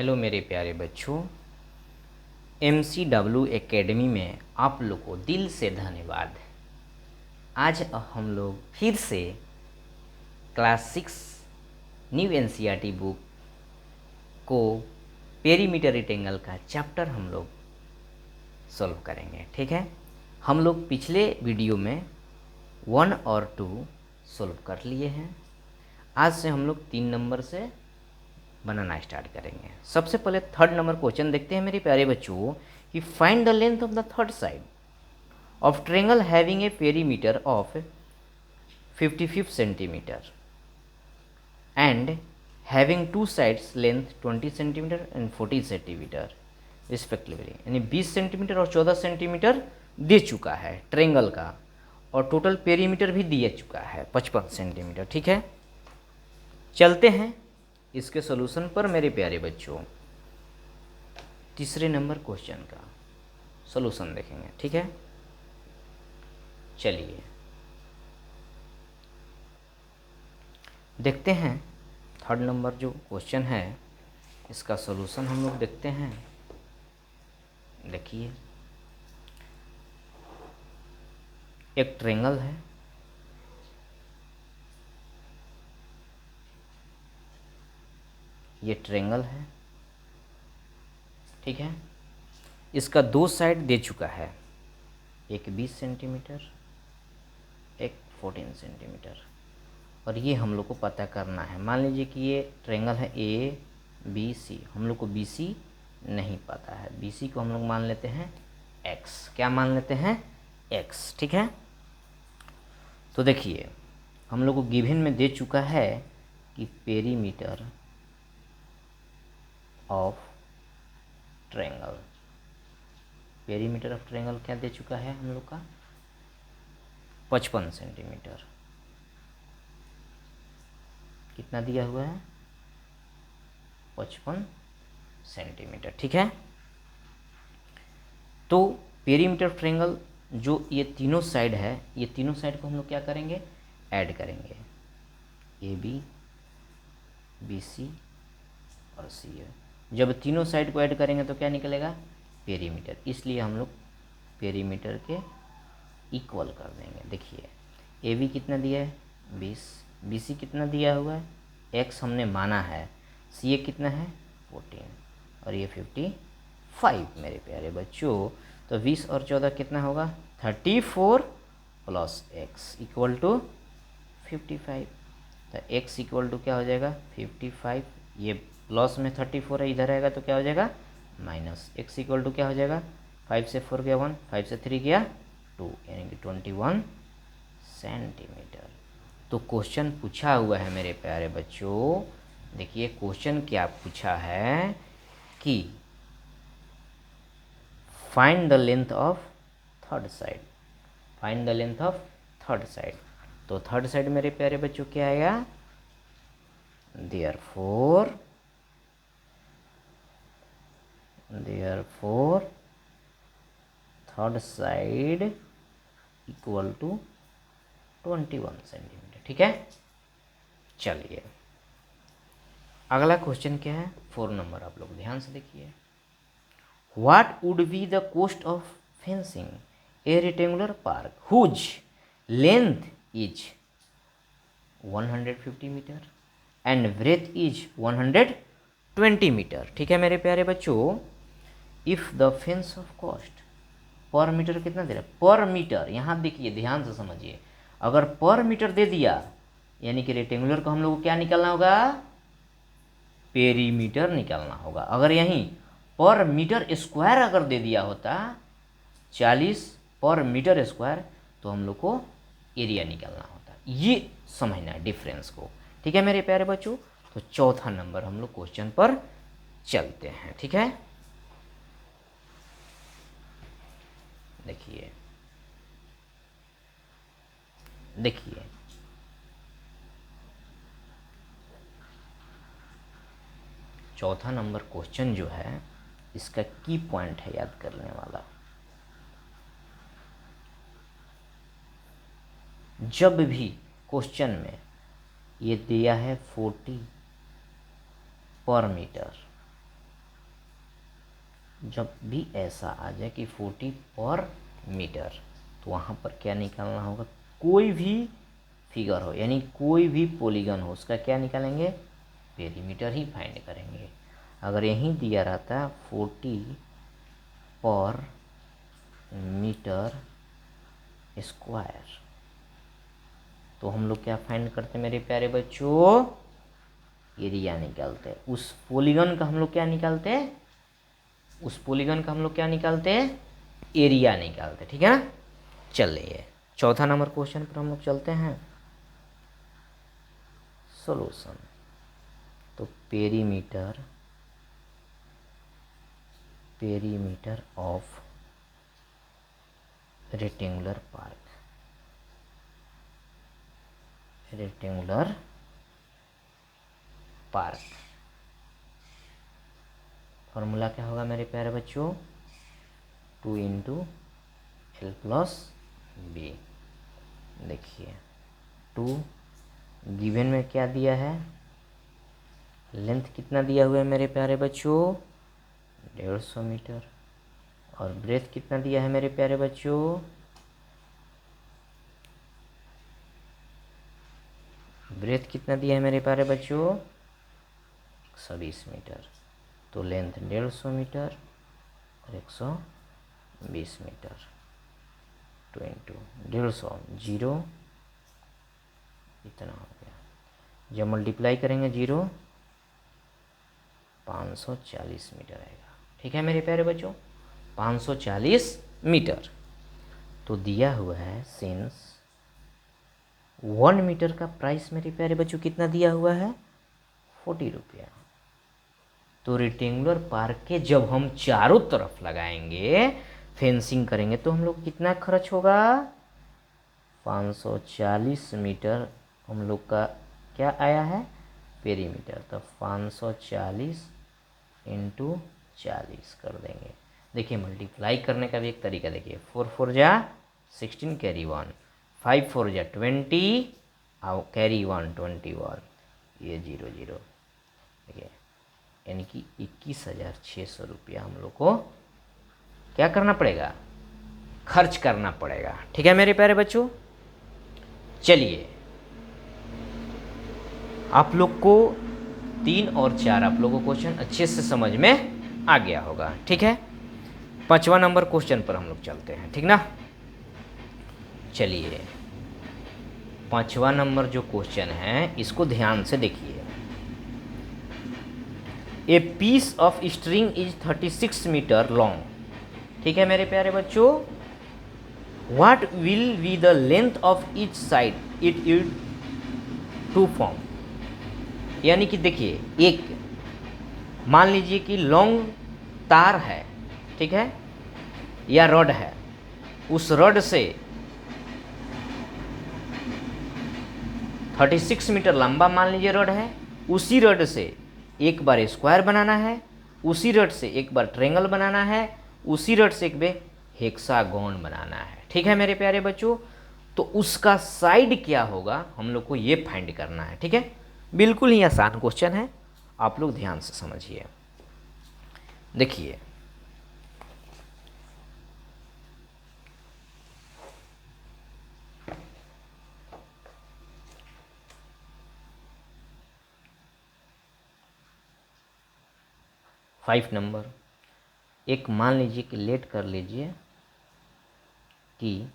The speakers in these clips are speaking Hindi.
हेलो मेरे प्यारे बच्चों, MCW एकेडमी में आप लोग को दिल से धन्यवाद। आज हम लोग फिर से क्लास 6 न्यू NCERT बुक को पेरीमीटर रेक्टेंगल का चैप्टर हम लोग सॉल्व करेंगे। ठीक है, हम लोग पिछले वीडियो में 1 और 2 सॉल्व कर लिए हैं। आज से हम लोग 3 नंबर से बनाना स्टार्ट करेंगे। सबसे पहले थर्ड नंबर क्वेश्चन देखते हैं मेरे प्यारे बच्चों कि find the length of the third side of triangle having a perimeter of 55 centimetre and having two sides length 20 centimetre and 40 centimetre respectively. यानी 20 सेंटीमीटर और 14 सेंटीमीटर दे चुका है ट्रायंगल का, और टोटल पेरीमीटर भी दिया चुका है 55 सेंटीमीटर। ठीक है, चलते हैं इसके सॉल्यूशन पर मेरे प्यारे बच्चों। तीसरे नंबर क्वेश्चन का सॉल्यूशन देखेंगे। ठीक है, चलिए देखते हैं थर्ड नंबर जो क्वेश्चन है इसका सॉल्यूशन हम लोग देखते हैं। देखिए, एक ट्रायंगल है, ये ट्रायंगल है। ठीक है, इसका दो साइड दे चुका है, एक 20 सेंटीमीटर एक 14 सेंटीमीटर, और ये हम लोग को पता करना है। मान लीजिए कि ये ट्रायंगल है ABC, हम लोग को BC नहीं पता है। BC को हम लोग मान लेते हैं X। क्या मान लेते हैं? X। ठीक है, तो देखिए हम लोग को गिवन में दे चुका है कि perimeter of triangle, perimeter of triangle क्या दे चुका है हम लोग का? 55 सेंटीमीटर। कितना दिया हुआ है? 55 सेंटीमीटर। ठीक है, तो पेरीमीटर ऑफ ट्रायंगल जो ये तीनों साइड है, ये तीनों साइड को हम लोग क्या करेंगे? ऐड करेंगे। AB, BC और CA। जब तीनों साइड को ऐड करेंगे तो क्या निकलेगा? पेरीमीटर। इसलिए हम लोग पेरीमीटर के इक्वल कर देंगे। देखिए AB कितना दिया है? 20। BC कितना दिया हुआ है? X हमने माना है। CA कितना है? 14 और ये 55 मेरे प्यारे बच्चों। तो 20 और 14 कितना होगा? 34 प्लस X इक्वल टू 55। तो X इक्वल टू क्या हो जाएगा? 55। ये प्लस में 34 है, इधर आएगा तो क्या हो जाएगा? माइनस। X इक्वल टू क्या हो जाएगा? 5 से 4 गया 1, 5 से 3 गया 2, यानी कि 21 सेंटीमीटर। तो क्वेश्चन पूछा हुआ है मेरे प्यारे बच्चों। देखिए क्वेश्चन क्या पूछा है कि find the length of third side, find the length of third side. तो थर्ड साइड मेरे प्यारे बच्चों क्या आएगा? Therefore third side equal to 21 centimetre. ठीक है, चलिए अगला क्वेश्चन क्या है? 4 नंबर। आप लोग ध्यान से देखिए। What would be the cost of fencing a rectangular park whose length is 150 metre and breadth is 120 metre. ठीक है मेरे प्यारे बच्चों, if the fence of cost पर मीटर कितना दे रहा है? पर मीटर, यहाँ देखिए ध्यान से समझिए। अगर पर मीटर दे दिया यानी कि रेक्टेंगुलर को हम लोग को क्या निकालना होगा? पेरीमीटर निकालना होगा। अगर यहीं पर मीटर स्क्वायर अगर दे दिया होता 40 पर मीटर स्क्वायर, तो हम लोग को एरिया निकालना होता। ये समझना है डिफरेंस को। ठीक है मेरे प्यारे बच्चों, तो चौथा नंबर हम लोग क्वेश्चन पर चलते हैं। ठीक है, देखिए देखिए चौथा नंबर क्वेश्चन जो है इसका की पॉइंट है याद करने वाला। जब भी क्वेश्चन में ये दिया है 40 पर मीटर, जब भी ऐसा आ जाए कि 40 पर मीटर, तो वहाँ पर क्या निकालना होगा, कोई भी फिगर हो यानी कोई भी पॉलीगन हो उसका क्या निकालेंगे, पेरीमीटर ही फाइंड करेंगे। अगर यहीं दिया रहता 40 पर मीटर स्क्वायर, तो हम लोग क्या फाइंड करते मेरे प्यारे बच्चों, एरिया निकालते। उस पॉलीगन का हम लोग क्या निकालते, उस पॉलीगन का हम लोग क्या निकालते, एरिया निकालते। ठीक है ना। चलिए चौथा नंबर क्वेश्चन पर हम लोग चलते हैं। सॉल्यूशन। तो perimeter of rectangular park, formula क्या होगा मेरे प्यारे बच्चों, 2 × L + B। देखिए 2 गिवन में क्या दिया है, लेंथ कितना दिया हुआ है मेरे प्यारे बच्चों, 150 मीटर, और ब्रेथ कितना दिया है मेरे प्यारे बच्चों, ब्रेथ कितना दिया है मेरे प्यारे बच्चों, 120 मीटर। तो लेंथ 150 मीटर और 120 मीटर, 2 × 150 जीरो, इतना हो गया। जब मल्टीप्लाई करेंगे जीरो, 540 मीटर आएगा। ठीक है मेरे प्यारे बच्चों, 540 मीटर। तो दिया हुआ है सिंस 1 मीटर का प्राइस मेरे प्यारे बच्चों कितना दिया हुआ है, 40 रुपया। तो रेक्टेंगुलर पार्क के जब हम चारों तरफ लगाएंगे, फेंसिंग करेंगे, तो हम लोग कितना खर्च होगा, 540 मीटर हम लोग का क्या आया है, पेरीमीटर। तो 540 × 40 कर देंगे। देखिए मल्टीप्लाई करने का भी एक तरीका, देखिए 4 4 जा 16 कैरी 1, 5 4 जा 20 और कैरी 1 21, ये 0 0। देखिए यानी कि 21,600 रुपया हम लोग को क्या करना पड़ेगा, खर्च करना पड़ेगा। ठीक है मेरे प्यारे बच्चों। चलिए आप लोग को 3 और 4 आप लोगों को क्वेश्चन अच्छे से समझ में आ गया होगा। ठीक है, 5वां नंबर क्वेश्चन पर हम लोग चलते हैं। ठीक ना। चलिए 5वां नंबर जो क्वेश्चन है इसको ध्यान से देखिए। A piece of string is 36 metre long. ठीक है मेरे प्यारे बच्चों, what will be the length of each side it is to form. यानी कि देखिए एक मान लीजिए कि लॉन्ग तार है, ठीक है, या रॉड है, उस रॉड से 36 मीटर लंबा मान लीजिए रॉड है, उसी रॉड से एक बार स्क्वायर बनाना है, उसी रॉड से एक बार ट्रायंगल बनाना है, उसी रॉड से एक बार हेक्सागोन बनाना है। ठीक है मेरे प्यारे बच्चों, तो उसका साइड क्या होगा हम लोग को ये फाइंड करना है। ठीक है, बिल्कुल ही आसान क्वेश्चन है, आप लोग ध्यान से समझिए। देखिए फाइव नंबर, एक मान लीजिए कि लेट कर लीजिए कि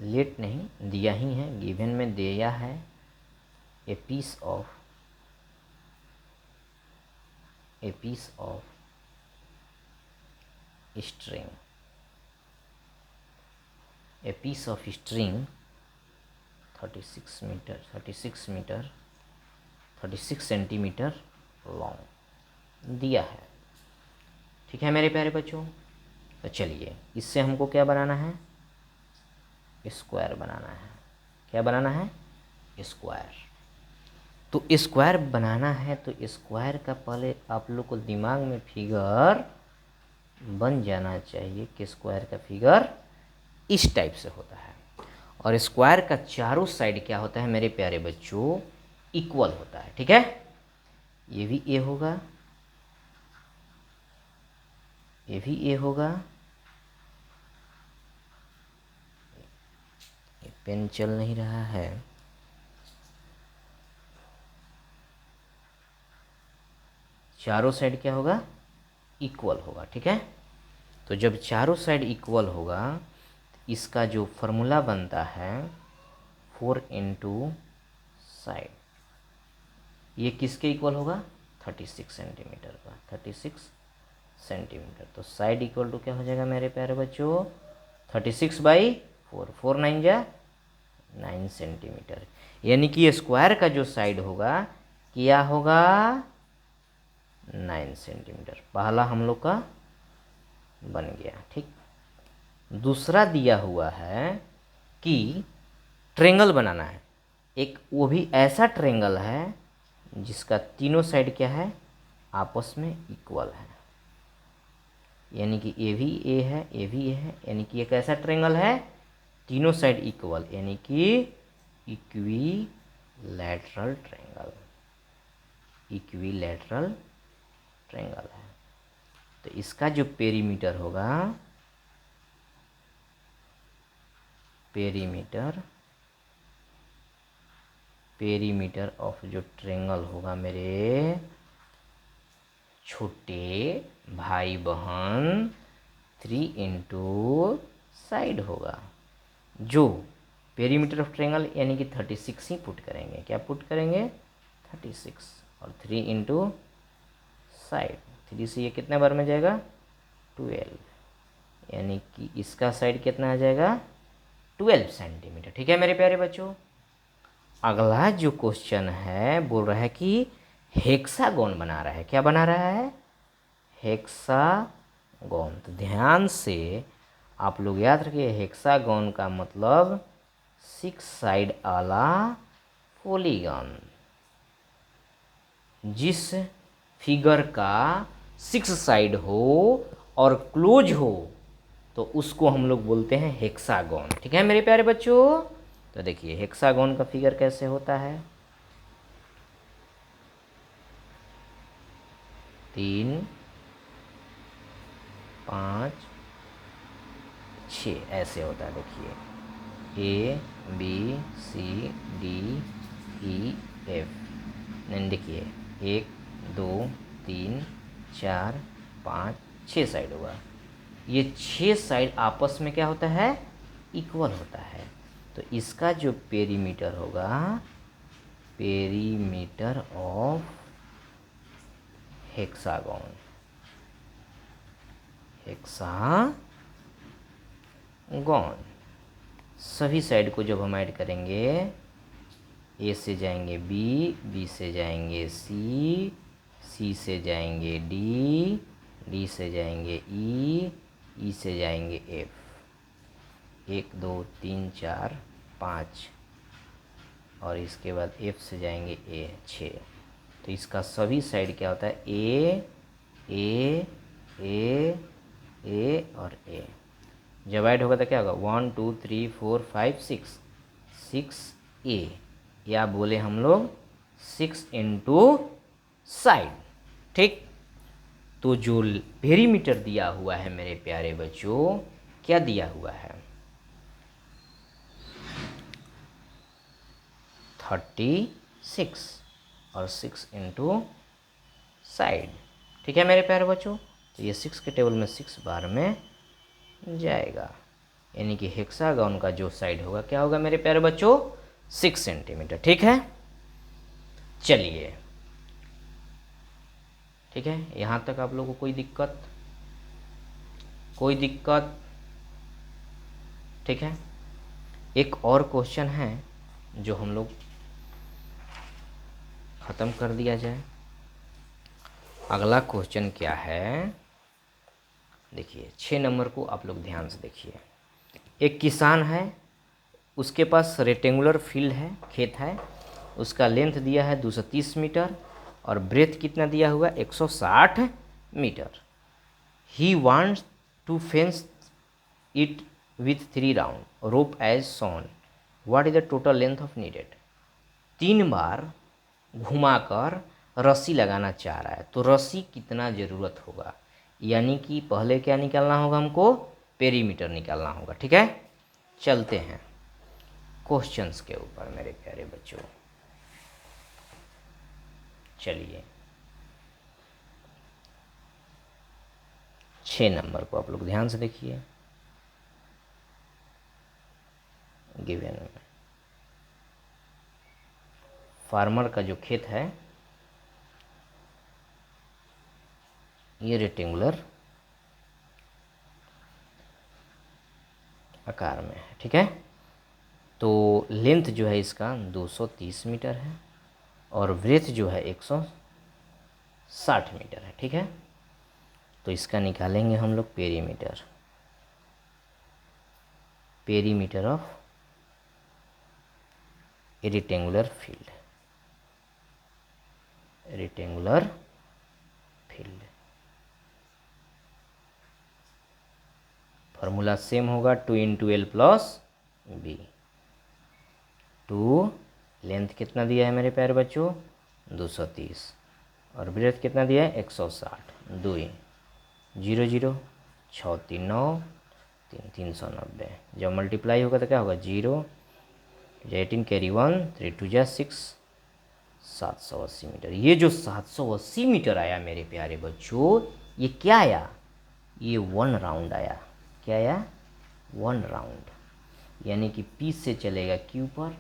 लेट नहीं दिया ही है, गिवन में दिया है a piece of string, a piece of string 36 centimetre long दिया है। ठीक है मेरे प्यारे बच्चों, तो चलिए इससे हमको क्या बनाना है, स्क्वायर बनाना है। क्या बनाना है, स्क्वायर। तो स्क्वायर बनाना है, तो स्क्वायर का पहले आप लोग को दिमाग में फिगर बन जाना चाहिए कि स्क्वायर का फिगर इस टाइप से होता है, और स्क्वायर का चारों साइड क्या होता है मेरे प्यारे बच्चों, इक्वल होता है, ठीक है। ये भी ए होगा, ये भी ए होगा। ये पेन चल नहीं रहा है। चारों साइड क्या होगा, इक्वल होगा, ठीक है। तो जब चारों साइड इक्वल होगा तो इसका जो फॉर्मूला बनता है 4 साइड, ये किसके इक्वल होगा, 36 सेंटीमीटर का, 36 सेंटीमीटर। तो साइड इक्वल टू क्या हो जाएगा मेरे प्यारे बच्चों, 36/4, 4 9 जा 9 सेंटीमीटर। यानी कि स्क्वायर का जो साइड होगा क्या होगा, 9 सेंटीमीटर। पहला हम लोग का बन गया, ठीक। दूसरा दिया हुआ है कि ट्रेंगल बनाना है, एक वो भी ऐसा ट्रेंगल है जिसका तीनों साइड क्या है, आपस में इक्वल है। यानी कि ए भी ए है, ए भी ए है, यानी कि एक ऐसा ट्रेंगल है तीनों साइड इक्वल, यानी कि इक्विलैटरल ट्रेंगल, इक्विलैटरल ट्रेंगल है। तो इसका जो पेरीमीटर होगा, पेरीमीटर ऑफ जो ट्रेंगल होगा मेरे छोटे भाई बहन, 3 साइड होगा। जो पेरीमीटर ऑफ ट्रेंगल यानी कि 36 ही पुट करेंगे, क्या पुट करेंगे, 36, और 3 साइड, 3 से ये कितने बार में जाएगा, 12, यानी कि इसका साइड कितना आ जाएगा, 12 सेंटीमीटर, ठीक है मेरे प्यारे बच्चों। अगला जो क्वेश्चन है बोल रहा है कि हेक्सागोन बना रहा है, क्या बना रहा है, हेक्सागोन। तो ध्यान से आप लोग याद रखिए, हेक्सागोन का मतलब 6 साइड वाला पॉलीगन। जिस फिगर का 6 साइड हो और क्लोज हो तो उसको हम लोग बोलते हैं हेक्सागोन, ठीक है मेरे प्यारे बच्चों। तो देखिए हेक्सागोन का फिगर कैसे होता है, 3 5 6 ऐसे होता है। देखिए ABCDEF, नहीं देखिए 1 2 3 4 5 6 साइड होगा। ये 6 साइड आपस में क्या होता है, इक्वल होता है। तो इसका जो पेरीमीटर होगा, पेरीमीटर ऑफ हेक्सागोन, हेक्सागोन, सभी साइड को जब हम ऐड करेंगे, ए से जाएंगे बी, बी से जाएंगे सी, सी से जाएंगे डी, डी से जाएंगे ई, ई से जाएंगे एफ, 1 2 3 4 5, और इसके बाद एफ से जाएंगे ए, 6। तो इसका सभी साइड क्या होता है, ए ए ए ए और ए। जब ऐड होगा तो क्या होगा, 1 2 3 4 5 6, 6A, या बोले हम लोग 6 साइड, ठीक। तो जो पेरीमीटर दिया हुआ है मेरे प्यारे बच्चों, क्या दिया हुआ है, 36 और 6 साइड, ठीक है मेरे प्यारे बच्चों। तो ये 6 के टेबल में 6 बार में जाएगा, यानी कि हेक्सागोन का जो साइड होगा क्या होगा मेरे प्यारे बच्चों, 6 सेंटीमीटर, ठीक है। चलिए ठीक है, यहाँ तक आप लोगों को कोई दिक्कत, कोई दिक्कत, ठीक है। एक और क्वेश्चन है जो हम लोग ख़त्म कर दिया जाए। अगला क्वेश्चन क्या है, देखिए 6 नंबर को आप लोग ध्यान से देखिए। एक किसान है, उसके पास रेक्टेंगुलर फील्ड है, खेत है, उसका लेंथ दिया है 230 मीटर और ब्रेथ कितना दिया हुआ है, 160 metre. He wants to fence it with 3 round rope as shown, what is the total length of needed. 3 बार घुमाकर रस्सी लगाना चाह रहा है, तो रस्सी कितना ज़रूरत होगा, यानी कि पहले क्या निकालना होगा, हमको पेरीमीटर निकालना होगा। ठीक है, चलते हैं क्वेश्चंस के ऊपर मेरे प्यारे बच्चों। चलिए 6 नंबर को आप लोग ध्यान से देखिए। गिवन में फार्मर का जो खेत है ये रेक्टेंगुलर आकार में है। ठीक है, तो लेंथ जो है इसका 230 मीटर है और ब्रेथ जो है 160 मीटर है। ठीक है, तो इसका निकालेंगे हम लोग perimeter, perimeter of a rectangular field, rectangular field. Formula same होगा 2 into L plus B. 2 length कितना दिया है मेरे प्यारे बच्चों 230 और ब्रेथ कितना दिया है 160, 2 0 0 6 3 9 3 390। जब मल्टीप्लाई होगा तो क्या होगा 0 18 कैरी 1 3 2 जा 6 780 मीटर। ये जो 780 मीटर आया मेरे प्यारे बच्चों, ये क्या आया, ये 1 राउंड आया। क्या आया 1 राउंड, यानी कि P से चलेगा Q पर,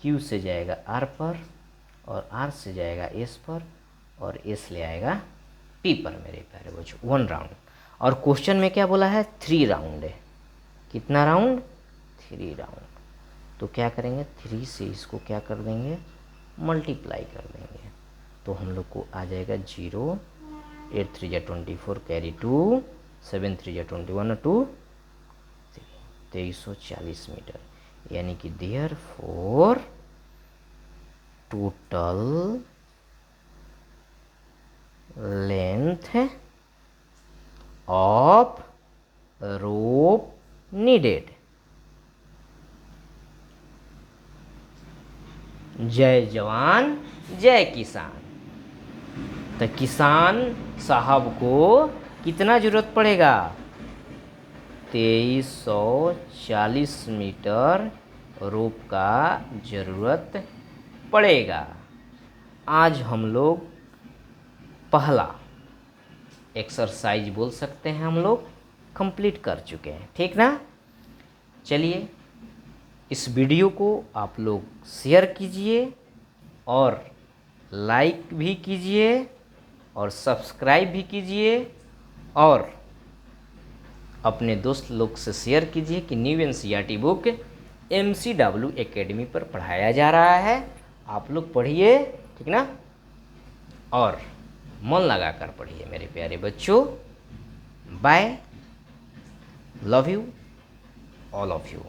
Q से जाएगा R पर और R से जाएगा S पर और S ले आएगा P पर मेरे प्यारे बच्चों 1 राउंड। और क्वेश्चन में क्या बोला है 3 राउंड है। कितना राउंड 3 राउंड। तो क्या करेंगे 3 से इसको क्या कर देंगे मल्टीप्लाई कर देंगे, तो हम लोग को आ जाएगा 0 8 3 जा 24 कैरी 2 7 3 जा 21 और 2 2340 मीटर, यानी कि therefore total length of rope needed. जय जवान जय किसान। तो किसान साहब को कितना ज़रूरत पड़ेगा 2340 मीटर रोप का ज़रूरत पड़ेगा। आज हम लोग पहला एक्सरसाइज बोल सकते हैं हम लोग कंप्लीट कर चुके हैं। ठीक ना, चलिए इस वीडियो को आप लोग शेयर कीजिए और लाइक भी कीजिए और सब्सक्राइब भी कीजिए और अपने दोस्त लोग से शेयर कीजिए कि new NCERT book MCW academy पर पढ़ाया जा रहा है। आप लोग पढ़िए, ठीक ना, और मन लगाकर पढ़िए मेरे प्यारे बच्चों। Bye, love you all of you.